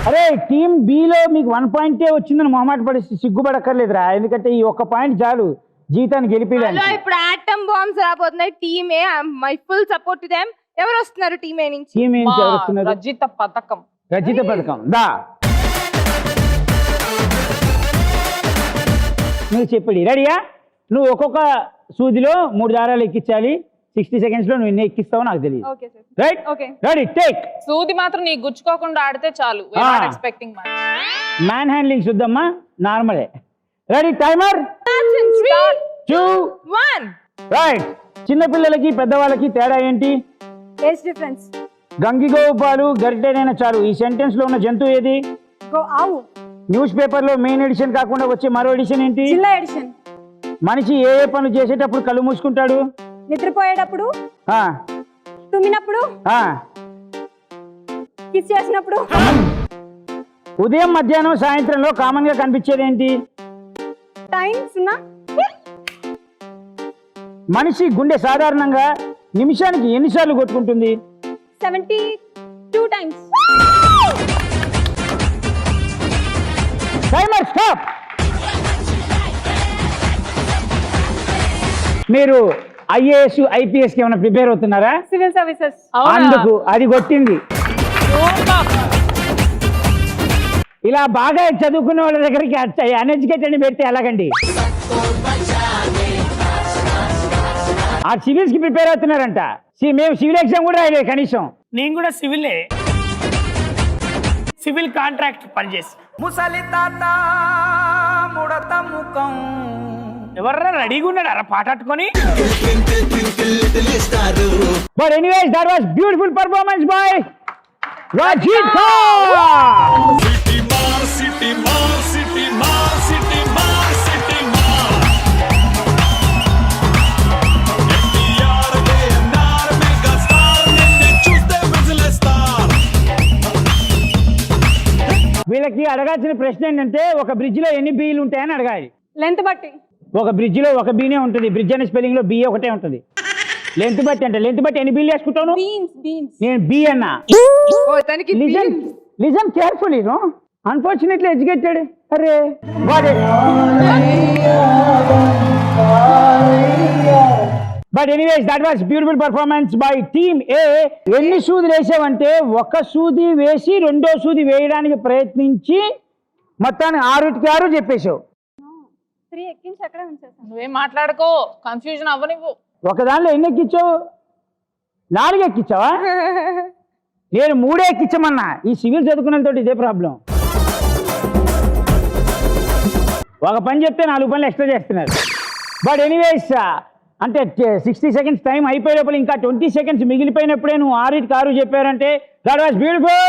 అరే team below మీకు 1 పాయింటే వచ్చిందని మొహమాట పడి సిగ్గుపడక్కర్లేదురా, ఎందుకంటే ఈ 1 పాయింట్ చాలు జీతాన్ని గెలిపియడానికి. ఇప్పుడు ఆటమ్ బాంబ్స్ రాబోతున్నాయి. Team A my full support to them. ఎవరు వస్తున్నారు టీమ్ ఏ నుంచి? టీమ్ ఏ నుంచి ఎవరు వస్తున్నారు? రజిత పథకం. రజిత పథకం దా నువ్వు చెప్పడి. రెడీయా? నువ్వు ఒక్కొక్క సూదిలో 3 దారాలు ఎక్కించాలి. 60 seconds లో నువ్వు ఎన్ని ఎక్కిస్తావో నాకు తెలియదు. Okay sir. Right? Okay. Ready take. సూది మాత్రం నీ గుచ్చుకోకుండా ఆడితే చాలు. We are expecting much. Man handling చూద్దామా? నార్మలే. Ready timer 3 2 1. రైట్. చిన్న పిల్లలకి పెద్దవాళ్ళకి తేడా ఏంటి? Age difference. గంగిగోవు పాలు గరిటెనైనా చాలు. ఈ సెంటెన్స్ లో ఉన్న జంతువు ఏది? ఆవు. న్యూస్ పేపర్ లో మెయిన్ ఎడిషన్ కాకుండా వచ్చే మరో ఎడిషన్ ఏంటి? జిల్లా ఎడిషన్. మనిషి ఏ ఏ పనులు చేసేటప్పుడు కళ్ళు మూసుకుంటాడు? నిద్రపోయేటప్పుడు, ఆ, తుమ్మినప్పుడు, ఆ. కిస్ చేసినప్పుడు. ఉదయం మధ్యాహ్నం సాయంత్రంలో కామన్ గా కనిపించేది ఏంటి? టైం 0. మనిషి గుండె సాధారణంగా నిమిషానికి ఎన్నిసార్లు కొట్టుకుంటుంది? 72 times. Timer stop. మీరు ఐఏఎస్ ఐపీఎస్ కి ఏమైనా ప్రిపేర్ అవుతున్నారా? Civil services. అందుకు అది కొట్టింది. ఇలా బాగా చదువుకున్న వాళ్ళ దగ్గరికి అన్ఎడ్యుకేటెడ్ పెడితే ఎలాగండి? ఆ సివిల్స్ కి ప్రిపేర్ అవుతున్నారంట. మేము సివిల్ ఎగ్జామ్ కూడా రాయలేదు కనీసం. నేను కూడా సివిలే, సివిల్ కాంట్రాక్ట్ పనిచేసి. ముసలి తాత ముడత ముఖం ఎవర్రా రెడీగా ఉన్నాడు అలా పాటట్టుకొని. But anyways that was beautiful performance by Rajitha. వీళ్ళకి అడగాల్సిన ప్రశ్న ఏంటంటే ఒక బ్రిడ్జ్ లో ఎన్ని బీలు ఉంటాయని అడగాలి. లెంత్ బట్టి. ఒక బ్రిడ్జ్ లో ఒక బీనే ఉంటుంది. బ్రిడ్జ్ అనే స్పెల్లింగ్ లో బిఏ ఒకటే ఉంటుంది. లెంత్ బట్టి అంటే లెంత్ బట్టి ఎన్ని బీలు వేసుకుంటాను? నేను బి అన్నా. Listen carefully. No unfortunately educated. అరే but anyways that was beautiful performance by team A. ఎన్ని సూదులు వేసావంటే ఒక సూది వేసి రెండో సూది వేయడానికి ప్రయత్నించి మొత్తాన్ని 6కి 6 చెప్పేశావు. 3 ఎక్కించి అక్కడే ఉంచేసాను. నువ్వేం మాట్లాడుకో, కన్ఫ్యూజన్ అవ్వనివ్వు. ఒక దానిలో ఎన్ని ఎక్కించావు? 4 ఎక్కించావా? నేను 3 ఎక్కించమన్నా. ఈ సివిల్ చదువుకున్నతో ఇదే ప్రాబ్లం. ఒక పని చెప్తే 4 పనులు ఎక్స్ట్రా చేస్తున్నారు. బట్ ఎనీవేస్ అంటే 60 seconds టైం అయిపోయే లోపల ఇంకా 20 seconds మిగిలిపోయినప్పుడే నువ్వు 6కి 6 చెప్పారంటే that was beautiful.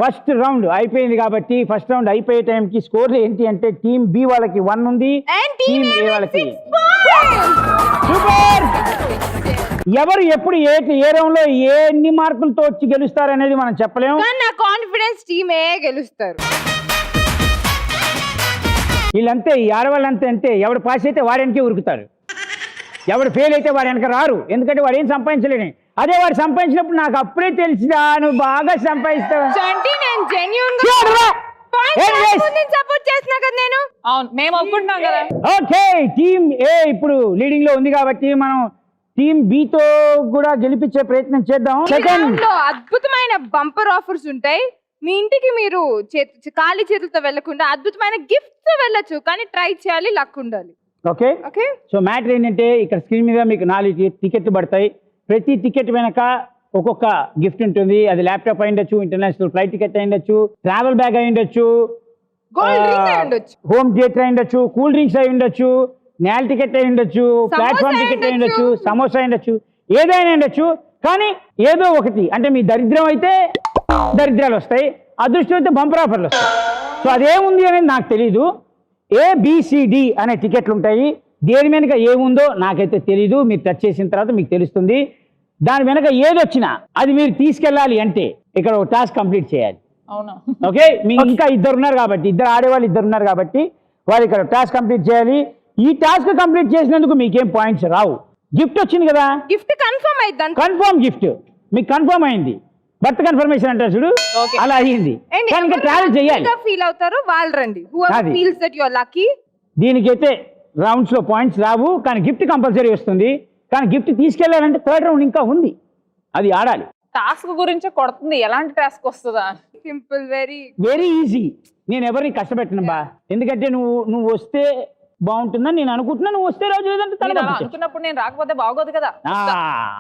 First round అయిపోయింది కాబట్టి ఫస్ట్ రౌండ్ అయిపోయే టైంకి స్కోర్లు ఏంటి అంటే టీమ్ బి వాళ్ళకి 1 ఉంది, టీమ్ ఏ వాళ్ళకి సూపర్. ఎవరు ఎప్పుడు ఏ రౌండ్ లో ఎన్ని మార్కులతో వచ్చి గెలుస్తారు అనేది మనం చెప్పలేము. నా కాన్ఫిడెన్స్ టీమ్ ఏ గెలుస్తారు. వీళ్ళంతే, ఈ ఆడవాళ్ళంతే. అంతే, ఎవడు పాస్ అయితే వాడి వెనకే ఉరుకుతారు, ఎవడు ఫెయిల్ అయితే వాడి వెనక రారు. ఎందుకంటే వాడు ఏం సంపాదించలేని. అదే వాడు సంపాదించినప్పుడు నాకు అప్పుడే తెలిసిదా నువ్వు బాగా సంపాదిస్తావు. మేము ఒప్పుకుంటున్నాం కదా. ఓకే, టీమ్ ఏ ఇప్పుడు లీడింగ్ లో ఉంది కాబట్టి మనం టీమ్ బి తో కూడా గెలిపించే ప్రయత్నం చేద్దాం. సెకండ్ అద్భుతమైన బంపర్ ఆఫర్స్ ఉంటాయి. మీ ఇంటికి మీరు ఖాళీ చేతులతో వెళ్లకుండా అద్భుతమైన గిఫ్ట్స్ వెళ్ళొచ్చు, కానీ ట్రై చేయాలి, లక్ ఉండాలి. Okay okay. సో మ్యాటర్ ఏంటంటే ఇక్కడ స్క్రీన్ మీద మీకు 4 టికెట్లు పడతాయి. ప్రతి టికెట్ వెనక ఒక్కొక్క గిఫ్ట్ ఉంటుంది. అది ల్యాప్టాప్ అయి ఉండొచ్చు, ఇంటర్నేషనల్ ఫ్లైట్ టికెట్ అయి ఉండొచ్చు, ట్రావెల్ బ్యాగ్ అయి ఉండొచ్చు, హోమ్ థియేటర్ అయి ఉండొచ్చు, కూల్ డ్రింక్స్ అయి ఉండొచ్చు, నేల్ టికెట్ అయి ఉండొచ్చు, ప్లాట్ఫామ్ టికెట్ అయి ఉండొచ్చు, సమోసా అయి ఉండొచ్చు, ఏదైనా ఉండొచ్చు. కానీ ఏదో ఒకటి అంటే మీ దరిద్రం అయితే దరిద్రాలు వస్తాయి, అదృష్టం అయితే బంపర్ ఆఫర్లు వస్తాయి. సో అదేముంది అనేది నాకు తెలీదు. ABCD అనే టికెట్లు ఉంటాయి. దేని వెనక ఏముందో నాకైతే తెలీదు. మీరు టచ్ చేసిన తర్వాత మీకు తెలుస్తుంది. దాని వెనక ఏదొచ్చినా అది మీరు తీసుకెళ్ళాలి అంటే ఇక్కడ ఒక టాస్క్ కంప్లీట్ చేయాలి. అవునా? ఓకే, మీకు ఇంకా 2 ఉన్నారు కాబట్టి, 2 ఆడేవాళ్ళు 2 ఉన్నారు కాబట్టి వాళ్ళు ఇక్కడ టాస్క్ కంప్లీట్ చేయాలి. ఈ టాస్క్ కంప్లీట్ చేసినందుకు మీకేం పాయింట్స్ రావు. గిఫ్ట్ వచ్చింది కదా, గిఫ్ట్ కన్ఫర్మ్ అయింది. కన్ఫర్మ్ గిఫ్ట్ మీకు కన్ఫర్మ్ అయింది. బర్త్ కన్ఫర్మేషన్ అంటారు చూడు, Okay. అలా అయ్యింది. కనుక ట్రావెల్ చేయాలి. ఫీల్ అవుతారు వాళ్ళు రండి. Whoever అది. feels that you are lucky. దీనికైతే రౌండ్స్ లో పాయింట్స్ రావు, కానీ గిఫ్ట్ కంపల్సరీ వస్తుంది. కానీ గిఫ్ట్ తీసుకెళ్లాలంటే థర్డ్ రౌండ్ ఇంకా ఉంది, అది ఆడాలి. టాస్క్ గురించే కొడుతుంది, ఎలాంటి టాస్క్ వస్తుందా? Simple, very. Very easy. నేను ఎవరిని కష్టపెట్టను బా, ఎందుకంటే నువ్వు వస్తే బాగుంటుందని నేను అనుకుంటున్నా. నువ్వు వస్తే రోజు ఏదంటే తల నేను అలా పంపించు. అనుకున్నప్పుడు నేను రాకపోతే బాగోదు కదా.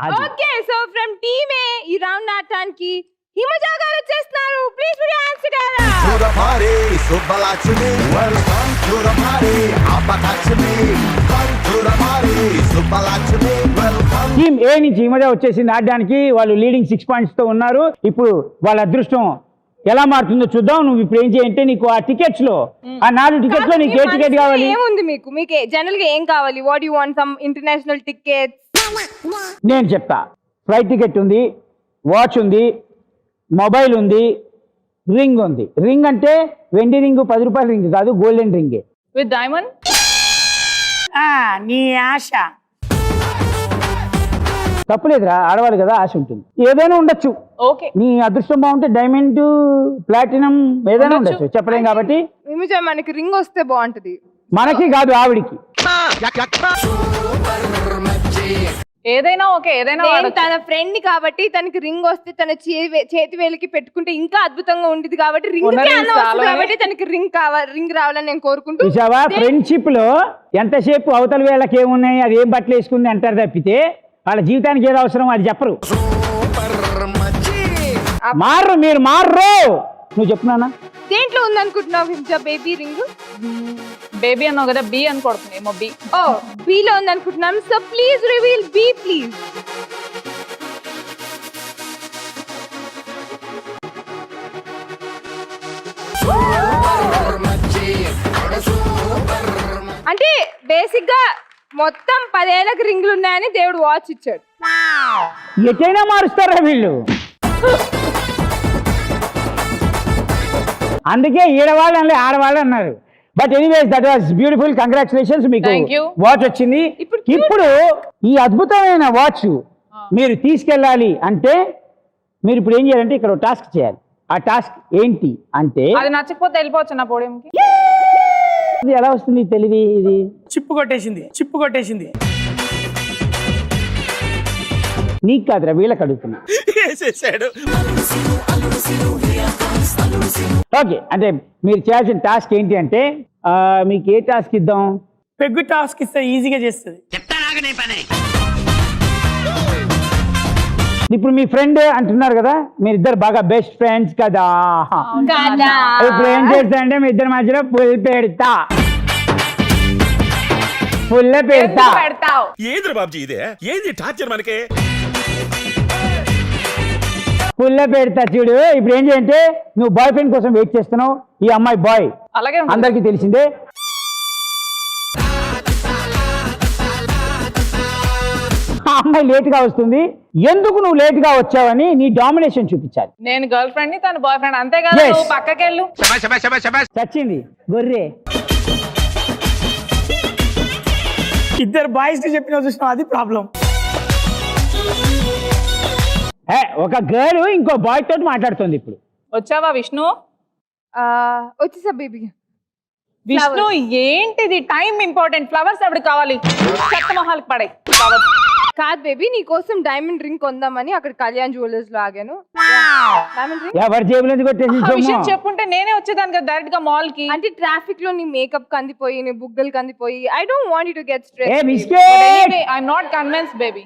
అది. Okay, so from team A ఈ రౌండ్ ఆడటానికి హిమజ గారు వచ్చేస్తున్నారు. Please put your hands together. To the party, Subbalaxmi. Welcome to the party, Appalaxmi. Come to the party, Subbalaxmi. Welcome. Team A నుంచి ఈ మధ్య వచ్చేసింది ఆడడానికి. వాళ్ళు లీడింగ్ 6 points తో ఉన్నారు. ఇప్పుడు వాళ్ళ అదృష్టం ఎలా మారుతుందో చూద్దాం. నువ్వు ఇప్పుడు ఏం చేయంటే నీకు ఆ టికెట్స్ లో, ఆ 4 టికెట్స్ లో నీకు ఏ టికెట్ కావాలి? ఏముంది మీకు జనరల్ గా ఏం కావాలి? What you want? Some international tickets? నేను చెప్తా. ఫ్లైట్ టికెట్ ఉంది, వాచ్ ఉంది, మొబైల్ ఉంది, రింగ్ ఉంది. రింగ్ అంటే వెండి రింగ్, 10 రూపాయల రింగ్ కాదు, గోల్డెన్ రింగే. With diamond. నీ ఆశ. తప్పులేదురా, ఆడవాళ్ళు కదా, ఆశ ఉంటుంది. ఏదైనా ఉండొచ్చు. ఓకే. నీ అదృష్టం బాగుంటే డైమండ్, ప్లాటినం ఏదైనా ఉండొచ్చు, చెప్పలేం కాబట్టి. హిమజ మనకి రింగ్ వస్తే బాగుంటది. మనకి కాదు, ఆవిడికి. ఏదైనా ఓకే, ఏదైనా నేను వాడొచ్చు. తన ఫ్రెండ్ ని కాబట్టి తనకి రింగ్ వస్తే తన చేతి వేలికి పెట్టుకుంటే ఇంకా అద్భుతంగా ఉండేది కాబట్టి రింగ్ ఉన్న rings చాలా కాబట్టి తనకి రింగ్ రావాలని నేను కోరుకుంటూ. చూసావా, ఫ్రెండ్షిప్ లో ఎంతసేపు అవతల వేళకి ఏమున్నాయి, అది ఏం బట్టలు వేసుకుంది అంటారు తప్పితే వాళ్ళ జీవితానికి ఏదో అవసరం అది చెప్పరు. మారు, మీరు మారు. నువ్వు చెప్తున్నానా? దేంట్లో ఉంది అనుకుంటున్నావు హిమజ బేబీ రింగ్? బేబీ అన్నావు కదా, బి అని కొడుతుంది ఏమో. బి. ఓ బి లో ఉంది అనుకుంటున్నాను. So please reveal B please. అంటే బేసిక్ గా మొత్తం 10 ఏళ్ళకి రింగులు ఉన్నాయని దేవుడు వాచ్ ఇచ్చాడు. ఎటైనా మారుస్తారా వీళ్ళు. అందుకే ఈడవాళ్ళు అనలే, ఆడవాళ్ళు అన్నారు. But anyways, that was beautiful. Congratulations, మీకు Thank you. వాచ్ వచ్చింది. ఇప్పుడు ఈ అద్భుతమైన వాచ్ మీరు తీసుకెళ్ళాలి అంటే మీరు ఇప్పుడు ఏం చేయాలంటే ఇక్కడ టాస్క్ చేయాలి. ఆ టాస్క్ ఏంటి అంటే, అది నచ్చకపోతే వెళ్ళిపోవచ్చు నా పోడియంకి. ఇది ఎలా వస్తుంది తెలివి? ఇది చిప్పు కొట్టేసింది. నీకు కాదురా, వీళ్ళకి అడుగుతున్నా. వేసేసాడు. ఓకే, అంటే మీరు చేయాల్సిన టాస్క్ ఏంటి అంటే, మీకు ఏ టాస్క్ ఇద్దాం? పెగ్గు టాస్క్ ఇస్తే ఈజీగా చేస్తుంది. ఇప్పుడు మీ ఫ్రెండ్ అంటున్నారు కదా, మీరిద్దరు బాగా బెస్ట్ ఫ్రెండ్స్ కదా. ఇప్పుడు ఏం చేస్తా అంటే మీ ఇద్దరి మధ్యలో పుల్ పెడతా. పెడతావు. ఏంద్ర బాబ్జీ ఇదే? ఏంది టార్చర్ మనకే? పుల్ల పెడతా చూడు. ఇప్పుడు ఏం చేయంటే, నువ్వు బాయ్ ఫ్రెండ్ కోసం వెయిట్ చేస్తున్నావు, ఈ అమ్మాయి బాయ్, అలాగే ఉంటుంది. అందరికీ తెలిసిందే. ఆ అమ్మాయి లేట్ గా వస్తుంది. ఎందుకు నువ్వు లేట్ గా వచ్చావని నీ డామినేషన్ చూపించాలి. నేను గర్ల్ ఫ్రెండ్ ని, తన బాయ్ ఫ్రెండ్, అంతే కదా. Yes. నువ్వు పక్కకెళ్ళు. చచ్చింది గొర్రె. ఇద్దరు బాయ్స్ చెప్పిన చూసిన అది ప్రాబ్లం. ఒక గర్ల్ ఇంకో బాయ్ తోటి మాట్లాడుతుంది ఇప్పుడు. వచ్చావా విష్ణు? వచ్చేసా బేబీ. విష్ణు ఏంటిది? Time important. ఫ్లవర్స్ అప్పుడు కావాలి. చెత్త మొహాలకు పడే ఫ్లవర్స్ కాదు బేబీ, నీ కోసం డైమండ్ రింగ్ కొందామని అక్కడ కళ్యాణ్ జ్యువెలర్స్ లో ఆగాను. డైమండ్ రింగ్ ఎవరి జేబులోంచి కొట్టేసి ఆ విషయం చెప్పుంటే నేనే వచ్చేదాన్ని కదా డైరెక్ట్ గా మాల్ కి. అంటే ట్రాఫిక్ లో నీ మేకప్ కందిపోయి, నీ బుగ్గలు కందిపోయి. I don't want you to get a stress. Biscuit. I'm not convinced baby.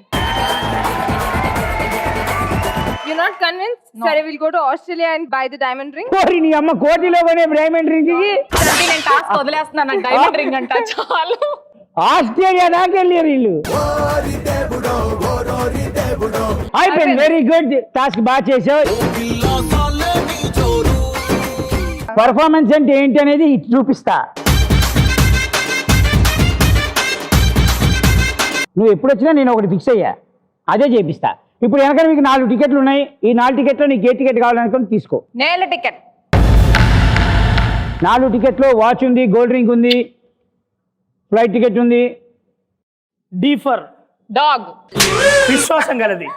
You're not convinced? No. Sorry, we'll go to Australia and buy the diamond ring. కోరి నీ అమ్మ కోటిలో కొనే డైమండ్ రింగ్ కి నేను టాస్క్ వదిలేస్తున్నాను. నాకు డైమండ్ రింగ్ అంట చాలు. ఆస్ట్రేలియా దాకా వెళ్ళారు వీళ్ళు. అయిపోయింది. Very good. టాస్క్ బాగా చేసావు. పర్ఫార్మెన్స్ అంటే ఏంటి అనేది చూపిస్తా. నువ్వు ఎప్పుడు వచ్చినా నేను ఒకటి ఫిక్స్ అయ్యా, అదే చేపిస్తా. ఇప్పుడు వెనక మీకు 4 టికెట్లు ఉన్నాయి. ఈ 4 టికెట్లో నీకు ఏ టికెట్ కావాలనుకుని తీసుకో. నేల టికెట్. 4 టికెట్లో వాచ్ ఉంది, గోల్డ్ రింగ్ ఉంది, ఫ్లైట్ టికెట్ ఉంది. D for dog. విశ్వాసం గలది.